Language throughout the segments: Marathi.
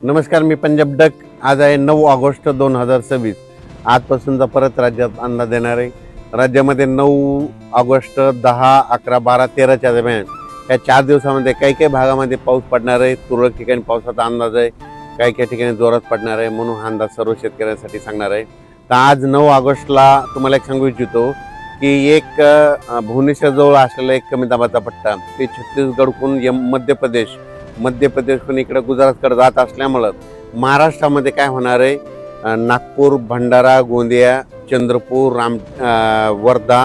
नमस्कार, मी पंजाब डक. आज आहे 9 ऑगस्ट 2026. आजपासूनचा परत राज्यात अंदाज देणार आहे. राज्यामध्ये 9 ऑगस्ट 10, 11, 12, 13च्या दरम्यान या 4 दिवसामध्ये काही काही भागामध्ये पाऊस पडणार आहे. तुरळक ठिकाणी पावसाचा अंदाज आहे, काही काही ठिकाणी जोरात पडणार आहे, म्हणून हा अंदाज सर्व शेतकऱ्यांसाठी सांगणार आहे. तर आज 9 ऑगस्टला तुम्हाला एक सांगू इच्छितो की एक भुवनेश्वरजवळ असलेला एक कमी दाबाचा पट्टा ते छत्तीसगडकडून मध्य प्रदेशकडून इकडे गुजरातकडे जात असल्यामुळं महाराष्ट्रामध्ये काय होणार आहे, नागपूर, भंडारा, गोंदिया, चंद्रपूर, वर्धा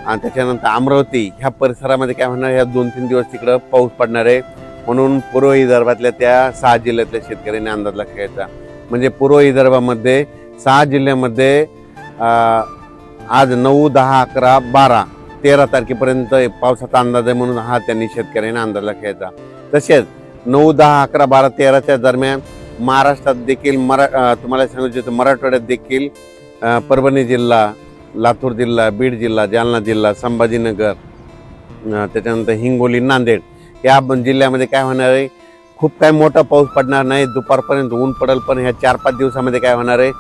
आणि त्याच्यानंतर अमरावती ह्या परिसरामध्ये काय होणार, ह्या 2-3 दिवस तिकडं पाऊस पडणार आहे. म्हणून पूर्व विदर्भातल्या त्या 6 जिल्ह्यातल्या शेतकऱ्यांनी अंदाज लक्षात घ्यायचा. म्हणजे पूर्व विदर्भामध्ये 6 जिल्ह्यामध्ये आज 9, 10, 11, 12, 13 तारखेपर्यंत पावसाचा अंदाज आहे. म्हणून हा त्यांनी शेतकऱ्यांनी अंदाज लक्षात घ्यायचा. तसेच 9, 10, 11, 12, 13च्या दरम्यान महाराष्ट्रात देखील तुम्हाला सांगितलं मराठवाड्यात देखील परभणी जिल्हा, लातूर जिल्हा, बीड जिल्हा, जालना जिल्हा, संभाजीनगर, त्याच्यानंतर हिंगोली, नांदेड या जिल्ह्यामध्ये काय होणार आहे, खूप काय मोठा पाऊस पडणार नाही. दुपारपर्यंत ऊन पडेल, पण ह्या 4-5 दिवसामध्ये काय होणार आहे,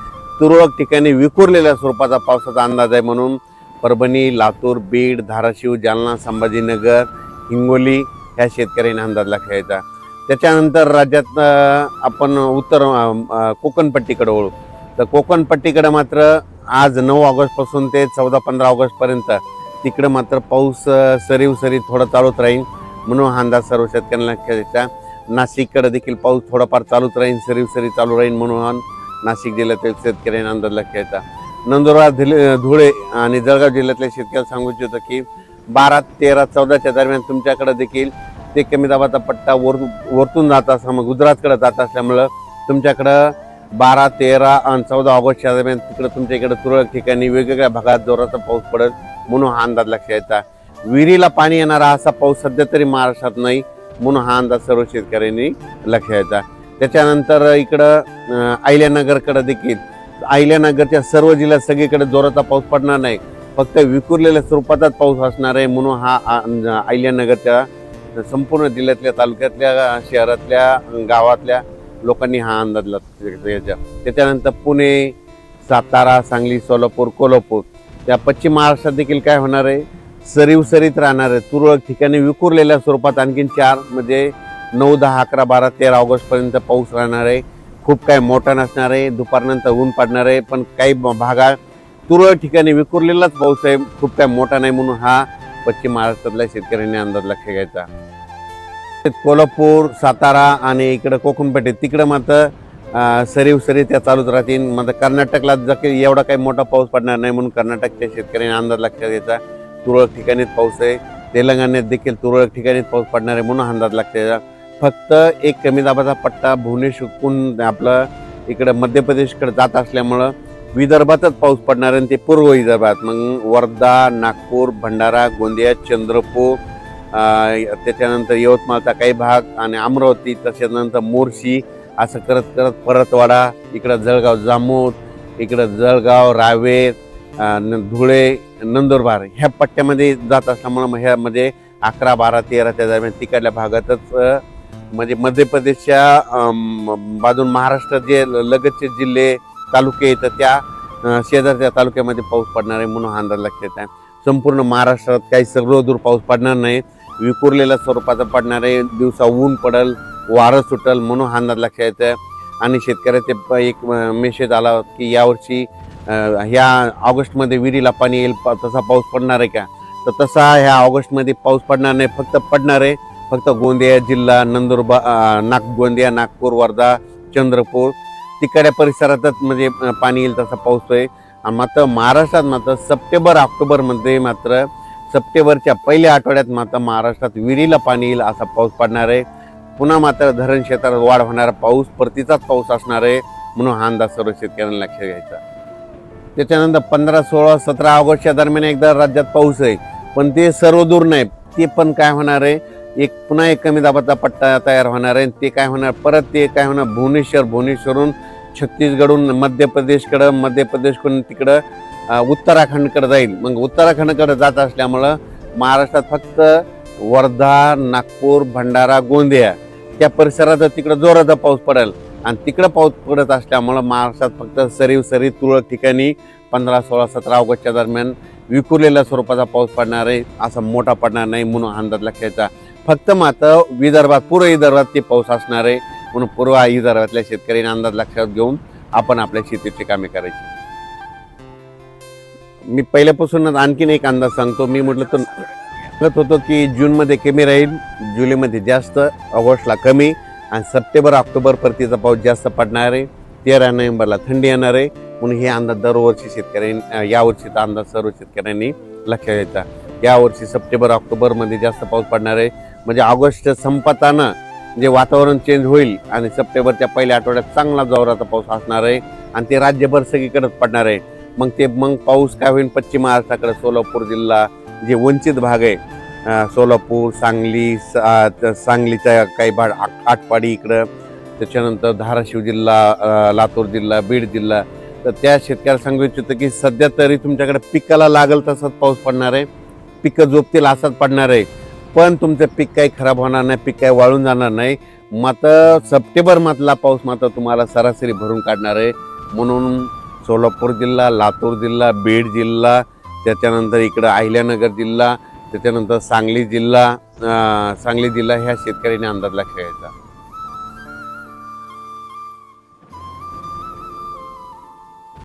तुरळक ठिकाणी विखुरलेल्या स्वरूपाचा पावसाचा अंदाज आहे. म्हणून परभणी, लातूर, बीड, धाराशिव, जालना, संभाजीनगर, हिंगोली ह्या शेतकऱ्यांनी अंदाज लक्षात घ्यायचा. त्याच्यानंतर राज्यात आपण उत्तर कोकणपट्टीकडे वळू. तर कोकणपट्टीकडे मात्र आज 9 ऑगस्टपासून ते 14-15 ऑगस्टपर्यंत तिकडं मात्र पाऊस सरी थोडा चालूच राहील. म्हणून हा अंदाज सर्व शेतकऱ्यांना लक्षात घ्यायचा. नाशिककडे देखील पाऊस थोडाफार चालूच राहील, सरी चालू राहील. म्हणून नाशिक जिल्ह्यातील शेतकऱ्यांना अंदाज लक्षात घ्यायचा. नंदुरबार, धुळे आणि जळगाव जिल्ह्यातल्या शेतकऱ्यांना सांगू इच्छितो की 12, 13, 14च्या दरम्यान तुमच्याकडे देखील ते कमी दाबाचा पट्टा वरतून जात असल्यामुळे गुजरातकडे जात असल्यामुळं तुमच्याकडं 12, 13 आणि 14 ऑगस्टच्या दरम्यान तिकडं तुमच्या इकडे तुरळक ठिकाणी वेगवेगळ्या भागात जोराचा पाऊस पडेल. म्हणून हा अंदाज लक्षात घ्यायचा. विहिरीला पाणी येणारा असा पाऊस सध्या तरी महाराष्ट्रात नाही. म्हणून हा अंदाज सर्व शेतकऱ्यांनी लक्षात घ्यायचा. त्याच्यानंतर इकडं अहिल्यानगरकडे देखील अहिल्यानगरच्या सर्व जिल्ह्यात सगळीकडे जोराचा पाऊस पडणार नाही, फक्त विखुरलेल्या स्वरूपाचाच पाऊस असणार आहे. म्हणून हा अहिल्यानगरच्या संपूर्ण जिल्ह्यातल्या, तालुक्यातल्या, शहरातल्या, गावातल्या लोकांनी हा अंदाज घ्यायचा. त्याच्यानंतर पुणे, सातारा, सांगली, सोलापूर, कोल्हापूर त्या पश्चिम महाराष्ट्रात देखील काय होणार आहे, सरीत राहणार आहे. तुरळक ठिकाणी विखुरलेल्या स्वरूपात आणखीन 4 म्हणजे 9, 10, 11, 12, 13 ऑगस्टपर्यंत पाऊस राहणार आहे. खूप काय मोठा नसणार आहे. दुपारनंतर ऊन पडणार आहे, पण काही भागात तुरळक ठिकाणी विखुरलेलाच पाऊस आहे, खूप काय मोठा नाही. म्हणून हा पश्चिम महाराष्ट्रातल्या शेतकऱ्यांनी अंदाज लक्षात घ्यायचा. कोल्हापूर, सातारा आणि इकडं कोकणपट्टी तिकडं मात्र सरी त्या चालूच राहतील. मात्र कर्नाटकला एवढा काही मोठा पाऊस पडणार नाही. म्हणून कर्नाटकच्या शेतकऱ्यांनी अंदाज लक्षात घ्यायचा. तुरळक ठिकाणीच पाऊस आहे. तेलंगणात देखील तुरळक ठिकाणीच पाऊस पडणार आहे. म्हणून अंदाज लक्षात घ्यायचा. फक्त एक कमी दाबाचा पट्टा भुवनेश्वरकडून आपलं इकडं मध्य प्रदेशकडे जात असल्यामुळं विदर्भातच पाऊस पडणार आहे. ते पूर्व विदर्भात मग वर्धा, नागपूर, भंडारा, गोंदिया, चंद्रपूर, त्याच्यानंतर यवतमाळचा काही भाग आणि अमरावती, त्याच्यानंतर मोर्शी असं करत परतवाडा, इकडं जळगाव, जामोद, इकडं जळगाव, रावेर, धुळे, नंदुरबार ह्या पट्ट्यामध्ये जात असल्यामुळं मग ह्यामध्ये 11, 12, 13च्या दरम्यान तिकडल्या भागातच म्हणजे मध्य प्रदेशच्या बाजून महाराष्ट्र जे लगतचे जिल्हे, तालुके येतात त्या शेजारच्या तालुक्यामध्ये पाऊस पडणार आहे. म्हणून हा अंदाज लक्षात आहे. संपूर्ण महाराष्ट्रात काही सर्वदूर पाऊस पडणार नाही, विखुरलेल्या स्वरूपाचा पडणार आहे. दिवसा ऊन पडेल, वारं सुटल. म्हणून हा अंदाज लक्षात येतं. आणि शेतकऱ्याचे एक मेसेज आला की यावर्षी ह्या ऑगस्टमध्ये विहिरीला पाणी येईल, तसा पाऊस पडणार आहे का? तर तसा ह्या ऑगस्टमध्ये पाऊस पडणार नाही. पडणार आहे फक्त गोंदिया जिल्हा, गोंदिया, नागपूर, वर्धा, चंद्रपूर तिकडच्या परिसरातच म्हणजे पाणी येईल तसा पाऊस आहे. आणि मात्र महाराष्ट्रात मात्र सप्टेंबर-ऑक्टोबरमध्ये मात्र सप्टेंबरच्या पहिल्या आठवड्यात मात्र महाराष्ट्रात विहिरीला पाणी येईल असा पाऊस पडणार आहे. पुन्हा मात्र धरण क्षेत्रात वाढ होणारा पाऊस, परतीचाच पाऊस असणार आहे. म्हणून हा अंदाज सर्व शेतकऱ्यांना लक्षात घ्यायचा. त्याच्यानंतर 15, 16, 17 ऑगस्टच्या दरम्यान एकदा राज्यात पाऊस आहे, पण ते सर्वदूर नाही. ते पण काय होणार आहे, पुन्हा एक कमी दाबाचा पट्टा तयार होणार आहे. ते काय होणार, परत ते काय होणार, भुवनेश्वरून छत्तीसगडहून मध्य प्रदेशकडून तिकडं उत्तराखंडकडे जाईल. मग उत्तराखंडकडे जात असल्यामुळं महाराष्ट्रात फक्त वर्धा, नागपूर, भंडारा, गोंदिया त्या परिसरात तिकडं जोराचा पाऊस पडेल. आणि तिकडं पाऊस पडत असल्यामुळं महाराष्ट्रात फक्त सरीव तुरळक ठिकाणी 15, 16, 17 ऑगस्टच्या दरम्यान विखुरलेल्या स्वरूपाचा पाऊस पडणार आहे, असा मोठा पडणार नाही म्हणून अंदाज लक्षात. फक्त मात्र विदर्भात, पूर्व विदर्भात ते पाऊस असणार आहे म्हणून पूर्व विदर्भातल्या शेतकऱ्यांनी अंदाज लक्षात घेऊन आपण आपल्या शेतीची कामे करायची. मी पहिल्यापासूनच आणखीन एक अंदाज सांगतो. मी म्हटलं तर म्हणत होतो की जूनमध्ये कमी राहील, जुलैमध्ये जास्त, ऑगस्टला कमी आणि सप्टेंबर ऑक्टोबर परतीचा पाऊस जास्त पडणार आहे. 13 नोव्हेंबरला थंडी येणार आहे म्हणून हे अंदाज दरवर्षी शेतकऱ्यांनी, यावर्षीचा अंदाज सर्व शेतकऱ्यांनी लक्षात घ्यायचा. यावर्षी सप्टेंबर ऑक्टोबरमध्ये जास्त पाऊस पडणार आहे, म्हणजे ऑगस्ट संपताना जे वातावरण चेंज होईल आणि सप्टेंबरच्या पहिल्या आठवड्यात चांगला जोराचा पाऊस असणार आहे आणि ते राज्यभर सगळीकडेच पडणार आहे. मग पाऊस काय होईल, पश्चिम महाराष्ट्राकडे सोलापूर जिल्हा, जे वंचित भाग आहे, सोलापूर, सांगली, सांगलीचा काही भाग, आटपाडी इकडं, त्याच्यानंतर धाराशिव जिल्हा, लातूर जिल्हा, बीड जिल्हा, तर त्या शेतकऱ्याला सांगू इच्छितो की सध्या तरी तुमच्याकडे पिकाला लागल तसाच पाऊस पडणार आहे, पिकं जोपतील असाच पडणार आहे, पण तुमचं पीक काही खराब होणार नाही, पीक काही वाळून जाणार नाही. मात्र सप्टेंबर मधला पाऊस मात्र तुम्हाला सरासरी भरून काढणार आहे. म्हणून सोलापूर जिल्हा, लातूर जिल्हा, बीड जिल्हा, त्याच्यानंतर इकडं अहिल्यानगर जिल्हा, त्याच्यानंतर सांगली जिल्हा ह्या शेतकऱ्यांनी अंदाज लक्षात घ्यायचा.